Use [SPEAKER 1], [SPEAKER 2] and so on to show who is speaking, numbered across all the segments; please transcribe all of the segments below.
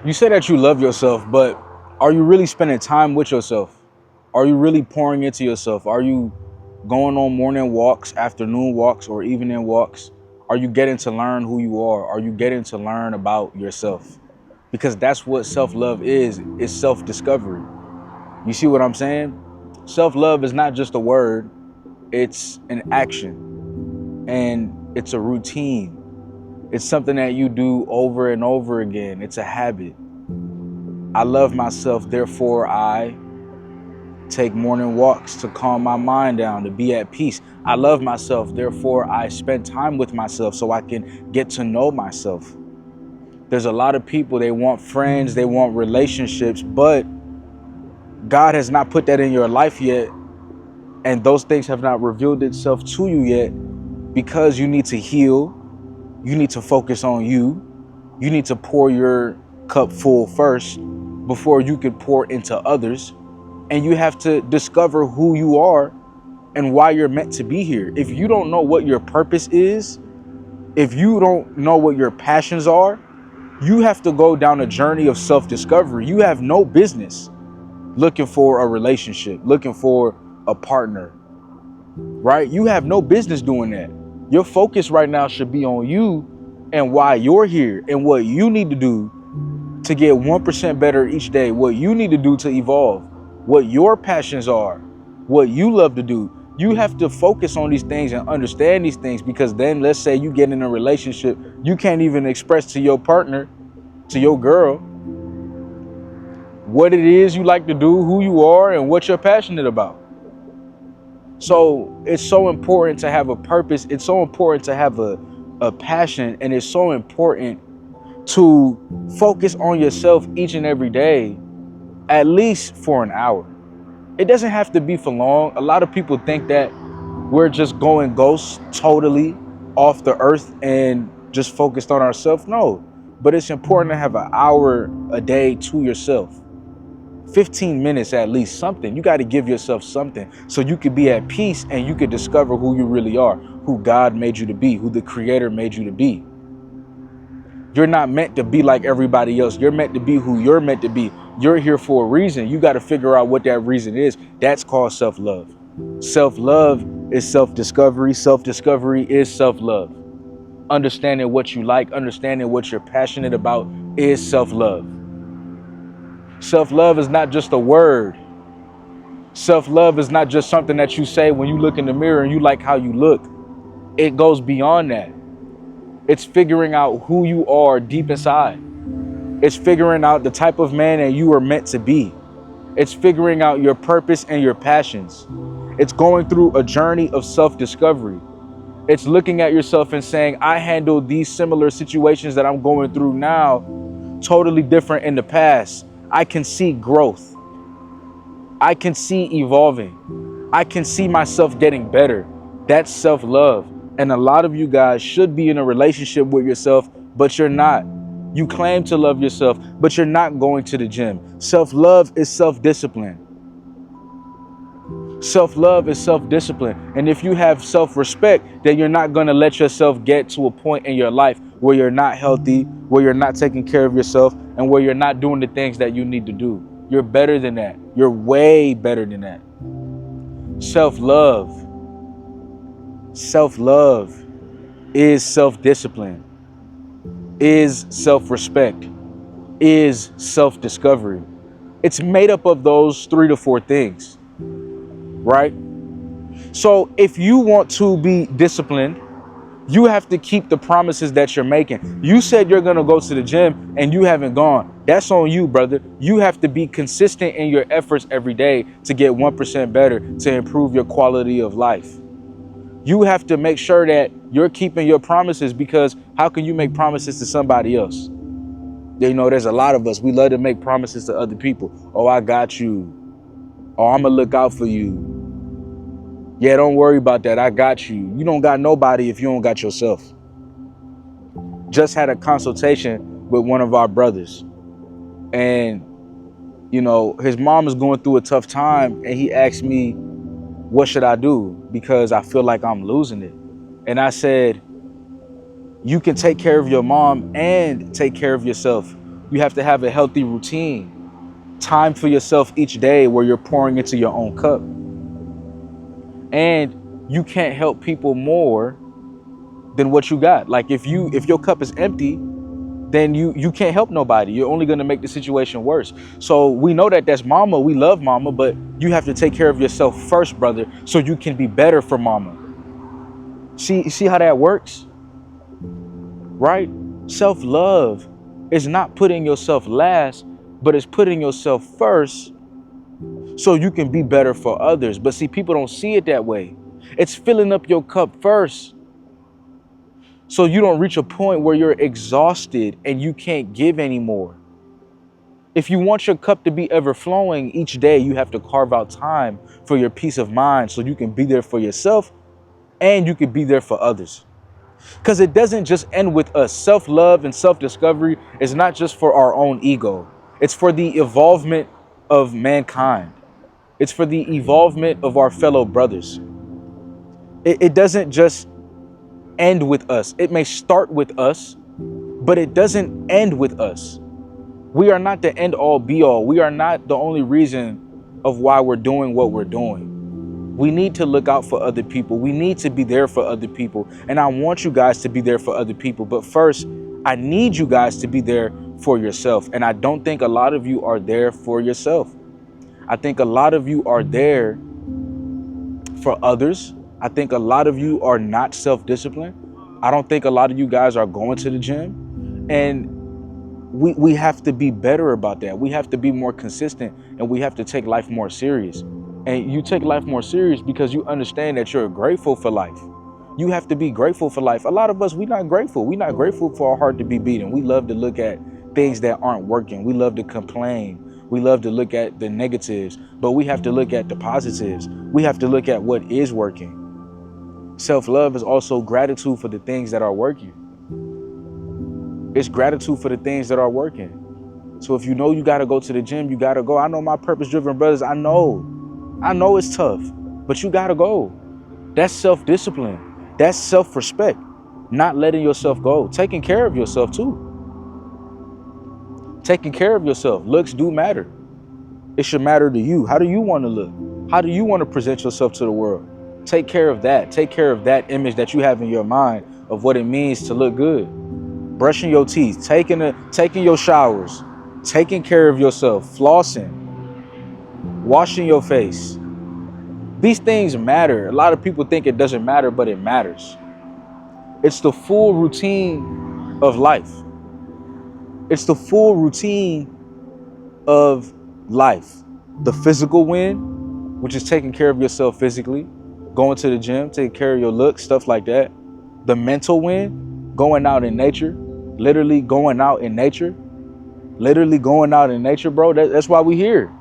[SPEAKER 1] You say that you love yourself, but are you really spending time with yourself? Are you really pouring into yourself? Are you going on morning walks, afternoon walks, or evening walks? Are you getting to learn who you are? Are you getting to learn about yourself? Because that's what self-love is self-discovery. You see what I'm saying? Self-love is not just a word, it's an action and it's a routine. It's something that you do over and over again. It's a habit. I love myself, therefore I take morning walks to calm my mind down, to be at peace. I love myself, therefore I spend time with myself so I can get to know myself. There's a lot of people, they want friends, they want relationships, but God has not put that in your life yet, and those things have not revealed itself to you yet because you need to heal, you need to focus on you, you need to pour your cup full first before you can pour into others. And you have to discover who you are and why you're meant to be here. If you don't know what your purpose is, if you don't know what your passions are, you have to go down a journey of self-discovery. You have no business looking for a relationship, looking for a partner, right? You have no business doing that. Your focus right now should be on you and why you're here and what you need to do to get 1% better each day, what you need to do to evolve, what your passions are, what you love to do. You have to focus on these things and understand these things, because then let's say you get in a relationship, you can't even express to your partner, to your girl, what it is you like to do, who you are, and what you're passionate about. So it's so important to have a purpose. It's so important to have a passion, and it's so important to focus on yourself each and every day, at least for an hour. It doesn't have to be for long. A lot of people think that we're just going ghost totally off the earth and just focused on ourselves. No, but it's important to have an hour a day to yourself. 15 minutes at least, something. You got to give yourself something so you could be at peace and you could discover who you really are, who God made you to be, who the Creator made you to be. You're not meant to be like everybody else. You're meant to be who you're meant to be. You're here for a reason. You got to figure out what that reason is. That's called self-love. Self-love is self-discovery. Self-discovery is self-love. Understanding what you like, understanding what you're passionate about is self-love. Self-love is not just a word. Self-love is not just something that you say when you look in the mirror and you like how you look. It goes beyond that. It's figuring out who you are deep inside. It's figuring out the type of man that you are meant to be. It's figuring out your purpose and your passions. It's going through a journey of self-discovery. It's looking at yourself and saying, I handled these similar situations that I'm going through now totally different in the past. I can see growth. I can see evolving. I can see myself getting better. That's self-love. And a lot of you guys should be in a relationship with yourself, but you're not. You claim to love yourself, but you're not going to the gym. Self-love is self-discipline. Self-love is self-discipline. And if you have self-respect, then you're not going to let yourself get to a point in your life where you're not healthy, where you're not taking care of yourself, and where you're not doing the things that you need to do. You're better than that. You're way better than that. Self-love. Self-love is self-discipline, is self-respect, is self-discovery. It's made up of those 3 to 4 things, right? So if you want to be disciplined, you have to keep the promises that you're making. You said you're going to go to the gym and you haven't gone. That's on you, brother. You have to be consistent in your efforts every day to get 1% better, to improve your quality of life. You have to make sure that you're keeping your promises, because how can you make promises to somebody else? You know, there's a lot of us, we love to make promises to other people. Oh, I got you. Oh, I'm going to look out for you. Yeah, don't worry about that. I got you. You don't got nobody if you don't got yourself. Just had a consultation with one of our brothers. And, you know, his mom is going through a tough time. And he asked me, what should I do? Because I feel like I'm losing it. And I said, you can take care of your mom and take care of yourself You have to have a healthy routine. Time for yourself each day where you're pouring into your own cup. And you can't help people more than what you got. Like if your cup is empty, then you can't help nobody. You're only going to make the situation worse. So we know that that's mama. We love mama, but you have to take care of yourself first, brother, so you can be better for mama. See how that works? Right? Self-love is not putting yourself last, but it's putting yourself first so you can be better for others. But see, people don't see it that way. It's filling up your cup first, so you don't reach a point where you're exhausted and you can't give anymore. If you want your cup to be ever flowing, each day you have to carve out time for your peace of mind so you can be there for yourself and you can be there for others. Because it doesn't just end with us. Self-love and self-discovery is not just for our own ego. It's for the evolvement of mankind. It's for the evolvement of our fellow brothers. It doesn't just end with us. It may start with us, but it doesn't end with us. We are not the end all be all. We are not the only reason of why we're doing what we're doing. We need to look out for other people. We need to be there for other people. And I want you guys to be there for other people. But first, I need you guys to be there for yourself. And I don't think a lot of you are there for yourself. I think a lot of you are there for others. I think a lot of you are not self-disciplined. I don't think a lot of you guys are going to the gym. And we have to be better about that. We have to be more consistent, and we have to take life more serious. And you take life more serious because you understand that you're grateful for life. You have to be grateful for life. A lot of us, we're not grateful. We're not grateful for our heart to be beating. We love to look at things that aren't working. We love to complain. We love to look at the negatives, but we have to look at the positives. We have to look at what is working. Self-love is also gratitude for the things that are working. It's gratitude for the things that are working. So if you know you got to go to the gym, you got to go. I know my purpose-driven brothers. I know it's tough, but you got to go. That's self-discipline. That's self-respect. Not letting yourself go. Taking care of yourself too. Taking care of yourself. Looks do matter. It should matter to you. How do you want to look? How do you want to present yourself to the world? Take care of that. Take care of that image that you have in your mind of what it means to look good. Brushing your teeth, taking your showers, taking care of yourself, flossing, washing your face. These things matter. A lot of people think it doesn't matter, but it matters. It's the full routine of life. It's the full routine of life. The physical win, which is taking care of yourself physically, going to the gym, taking care of your looks, stuff like that. The mental win, going out in nature, literally going out in nature. Literally going out in nature, bro. That's why we here.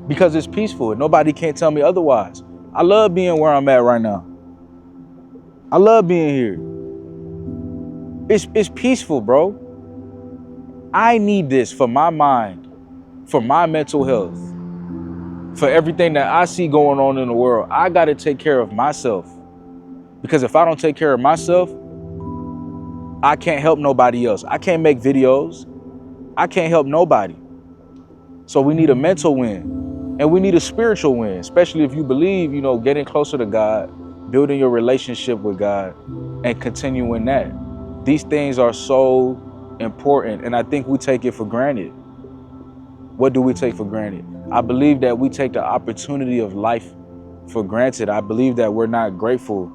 [SPEAKER 1] Because it's peaceful. Nobody can't tell me otherwise. I love being where I'm at right now. I love being here. It's peaceful, bro. I need this for my mind, for my mental health, for everything that I see going on in the world. I got to take care of myself. Because if I don't take care of myself, I can't help nobody else. I can't make videos. I can't help nobody. So we need a mental win, and we need a spiritual win, especially if you believe, getting closer to God, building your relationship with God, and continuing that. These things are so important, and I think we take it for granted. What do we take for granted? I believe that we take the opportunity of life for granted. I believe that we're not grateful.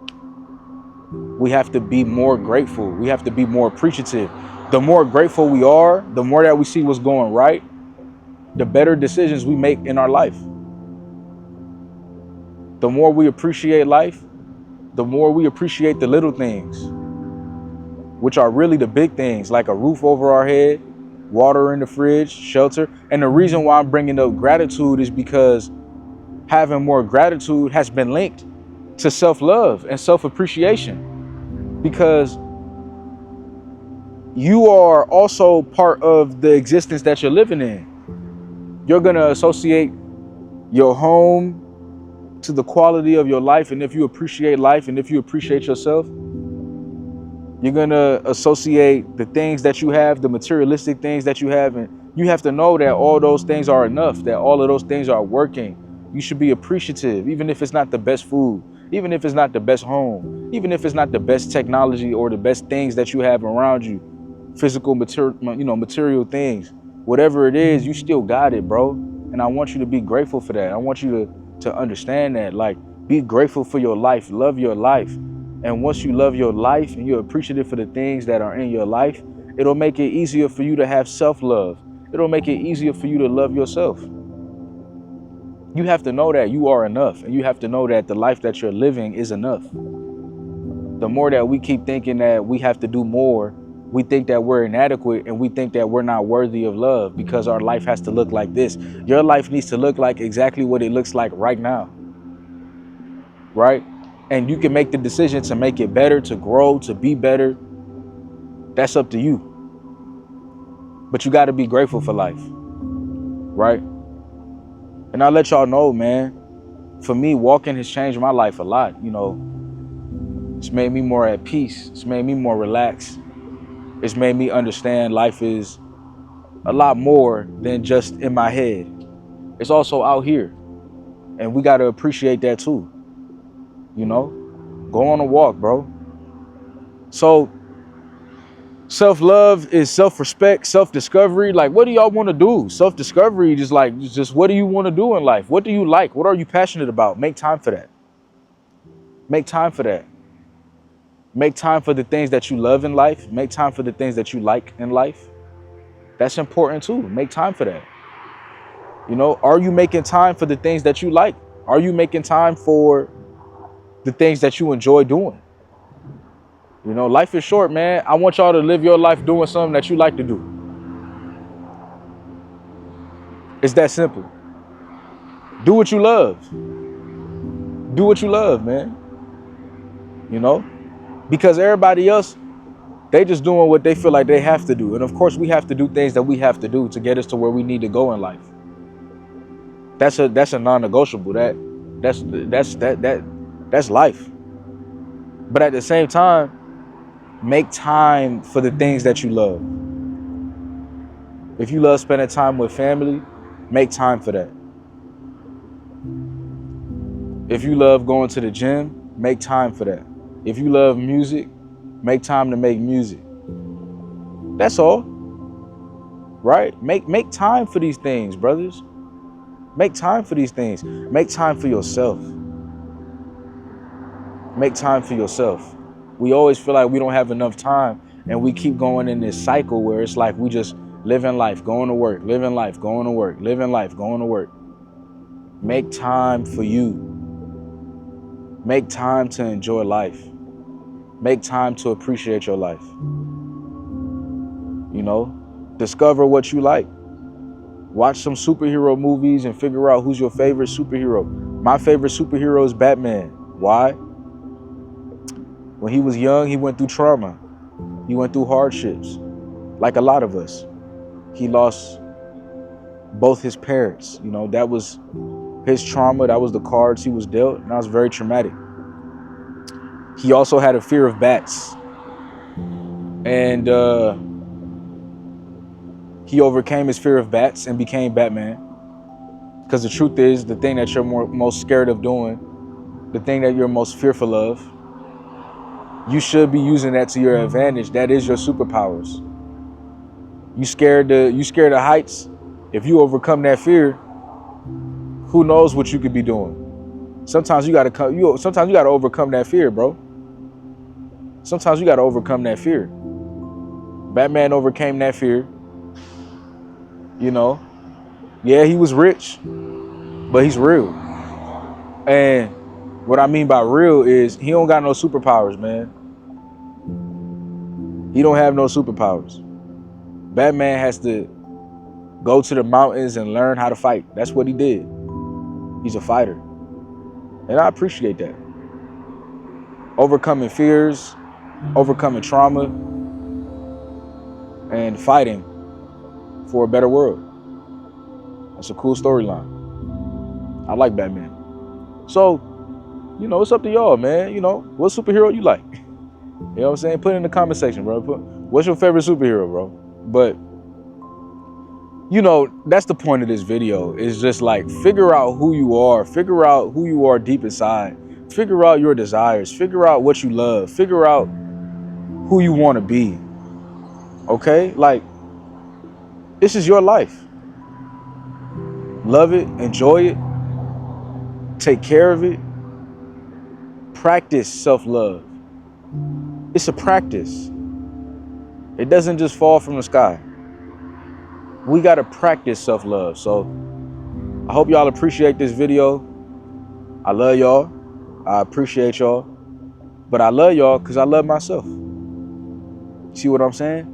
[SPEAKER 1] We have to be more grateful. We have to be more appreciative. The more grateful we are, the more that we see what's going right, the better decisions we make in our life. The more we appreciate life, the more we appreciate the little things, which are really the big things, like a roof over our head, water in the fridge, shelter. And the reason why I'm bringing up gratitude is because having more gratitude has been linked to self-love and self-appreciation, because you are also part of the existence that you're living in. You're going to associate your home to the quality of your life. And if you appreciate life and if you appreciate yourself, You're gonna associate the things that you have, the materialistic things that you have, and you have to know that all those things are enough, that all of those things are working. You should be appreciative, even if it's not the best food, even if it's not the best home, even if it's not the best technology or the best things that you have around you, physical material things. Whatever it is, you still got it, bro. And I want you to be grateful for that. I want you to understand that. Like, be grateful for your life, love your life. And once you love your life and you're appreciative for the things that are in your life, it'll make it easier for you to have self-love. It'll make it easier for you to love yourself. You have to know that you are enough, and you have to know that the life that you're living is enough. The more that we keep thinking that we have to do more, we think that we're inadequate, and we think that we're not worthy of love because our life has to look like this. Your life needs to look like exactly what it looks like right now, right? And you can make the decision to make it better, to grow, to be better. That's up to you. But you got to be grateful for life, right? And I'll let y'all know, man, for me, walking has changed my life a lot. You know, it's made me more at peace. It's made me more relaxed. It's made me understand life is a lot more than just in my head. It's also out here. And we got to appreciate that too. You know, go on a walk, bro. So self-love is self-respect, self-discovery. Like, what do y'all want to do? Self-discovery is like, just what do you want to do in life? What do you like? What are you passionate about? Make time for that. Make time for that. Make time for the things that you love in life. Make time for the things that you like in life. That's important too. Make time for that. You know, are you making time for the things that you like? Are you making time for the things that you enjoy doing? You know, life is short, man. I want y'all to live your life doing something that you like to do. It's that simple. Do what you love. Do what you love, man. You know, because everybody else, they just doing what they feel like they have to do. And of course, we have to do things that we have to do to get us to where we need to go in life. That's a non-negotiable. That's life. But at the same time, make time for the things that you love. If you love spending time with family, make time for that. If you love going to the gym, make time for that. If you love music, make time to make music. That's all. Right? Make time for these things, brothers. Make time for these things. Make time for yourself. Make time for yourself. We always feel like we don't have enough time, and we keep going in this cycle where it's like we just living life, going to work, living life, going to work, living life, going to work. Make time for you. Make time to enjoy life. Make time to appreciate your life. You know, discover what you like. Watch some superhero movies and figure out who's your favorite superhero. My favorite superhero is Batman. Why? When he was young, he went through trauma. He went through hardships, like a lot of us. He lost both his parents. You know, that was his trauma. That was the cards he was dealt, and that was very traumatic. He also had a fear of bats. And he overcame his fear of bats and became Batman. Because the truth is, the thing that you're most scared of doing, the thing that you're most fearful of, you should be using that to your advantage. That is your superpowers. You scared of heights? If you overcome that fear, who knows what you could be doing? Sometimes you gotta overcome that fear, bro. Sometimes you gotta overcome that fear. Batman overcame that fear. You know, yeah, he was rich, but he's real. And what I mean by real is he don't got no superpowers, man. He don't have no superpowers. Batman has to go to the mountains and learn how to fight. That's what he did. He's a fighter. And I appreciate that. Overcoming fears, overcoming trauma, and fighting for a better world. That's a cool storyline. I like Batman. So, you know, it's up to y'all, man. You know, what superhero you like? You know what I'm saying? Put it in the comment section, bro. What's your favorite superhero, bro? But, you know, that's the point of this video. Is just like, figure out who you are. Figure out who you are deep inside. Figure out your desires. Figure out what you love. Figure out who you want to be. Okay? Like, this is your life. Love it. Enjoy it. Take care of it. Practice self-love. It's a practice. It doesn't just fall from the sky. We got to practice self-love. So I hope y'all appreciate this video. I love y'all. I appreciate y'all. But I love y'all because I love myself. See what I'm saying?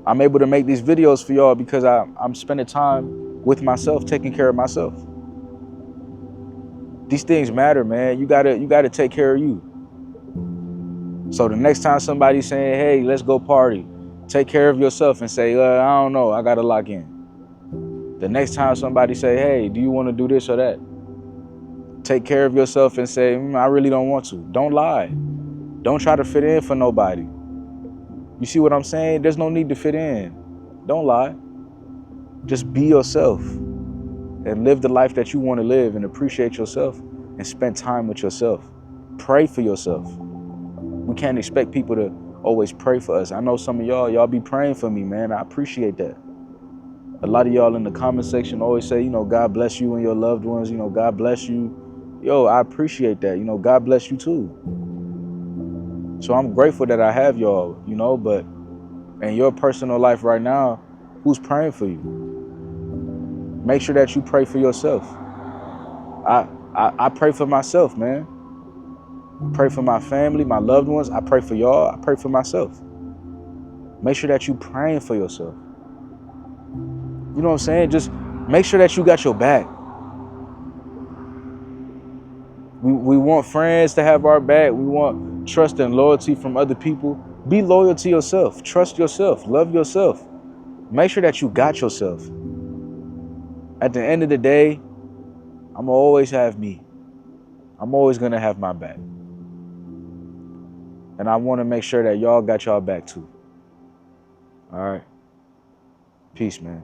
[SPEAKER 1] I'm able to make these videos for y'all because I'm spending time with myself, taking care of myself. These things matter, man. You gotta take care of you. So the next time somebody's saying, hey, let's go party, take care of yourself and say, I don't know, I gotta lock in. The next time somebody say, hey, do you want to do this or that? Take care of yourself and say, I really don't want to. Don't lie. Don't try to fit in for nobody. You see what I'm saying? There's no need to fit in. Don't lie. Just be yourself and live the life that you want to live and appreciate yourself and spend time with yourself. Pray for yourself. We can't expect people to always pray for us. I know some of y'all be praying for me, man. I appreciate that. A lot of y'all in the comment section always say, you know, God bless you and your loved ones. You know, God bless you. Yo, I appreciate that. You know, God bless you too. So I'm grateful that I have y'all, you know, but in your personal life right now, who's praying for you? Make sure that you pray for yourself. I pray for myself, man. Pray for my family, my loved ones. I pray for y'all. I pray for myself. Make sure that you praying for yourself. You know what I'm saying? Just make sure that you got your back. We want friends to have our back. We want trust and loyalty from other people. Be loyal to yourself. Trust yourself. Love yourself. Make sure that you got yourself. At the end of the day, I'm gonna always have me. I'm always gonna have my back. And I want to make sure that y'all got y'all back too. All right. Peace, man.